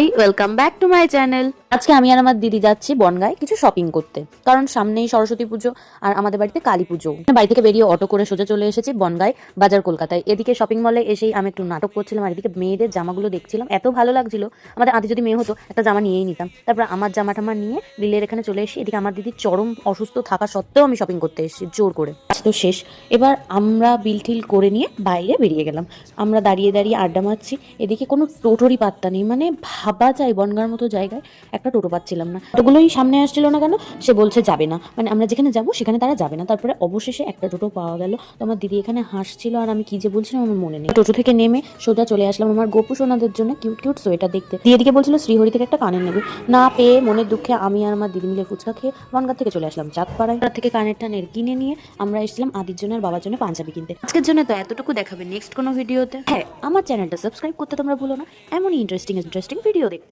High, welcome back to my channel. আজকে আমি আর আমার দিদি যাচ্ছি বনগাঁয় কিছু শপিং করতে, কারণ সামনেই সরস্বতী পুজো আর আমাদের বাড়িতে কালী পুজো। বাড়ি থেকে বেরিয়ে অটো করে সোজা চলে এসেছি বনগাঁয় বাজার কলকাতায়। এদিকে শপিং মলে এসেই আমি একটু নাটক করছিলাম, আর এদিকে মেয়েদের জামাগুলো দেখছিলাম, এত ভালো লাগছিল। আমাদের আদি যদি মেয়ে হতো একটা জামা নিয়েই নিতাম। তারপর আমার জামা টামা নিয়ে বিলের এখানে চলে এসেছি। এদিকে আমার দিদি চরম অসুস্থ থাকা সত্ত্বেও আমি শপিং করতে এসেছি জোর করে। তো শেষ, এবার আমরা বিল ঠিল করে নিয়ে বাইরে বেরিয়ে গেলাম। আমরা দাঁড়িয়ে দাঁড়িয়ে আড্ডা মারছি। এদিকে কোনো টোটোরই পাত্তা নেই, মানে ভাবা যায় বনগাঁর মতো জায়গায় একটা টোটো পাচ্ছিলাম না। টোটোগুলোই সামনে আসছিল না কেন, সে বলছে যাবে না, মানে আমরা যেখানে যাবো সেখানে তারা যাবে না। তারপরে অবশেষে একটা টোটো পাওয়া গেল। তো আমার দিদি এখানে হাসছিল, আর আমি কি যে বলছিলাম আমার মনে নেই। টোটো থেকে নেমে সোজা চলে আসলাম আমার গোপু সোনাদের জন্য কিউট কিউট সোয়েটার দেখতে। দিয়ে এদিকে বলছিল শ্রীহরি থেকে একটা কানের নেবে, না পেয়ে মনের দুঃখে আমি আর আমার দিদি মিলে ফুচকা খেয়ে বনগাঁ থেকে চলে আসলাম চাঁদপাড়ায়। তার থেকে কানের টানের কিনে নিয়ে আমরা এসেছিলাম আদির জন্য আর বাবার জন্য পাঞ্জাবি কিনতে। আজকের জন্য তো এতটুকু, দেখাবে নেক্সট কোনো ভিডিওতে। হ্যাঁ, আমার চ্যানেলটা সাবস্ক্রাইব করতে তোমরা ভুলো না এমনই ইন্টারেস্টিং ভিডিও দেখতে।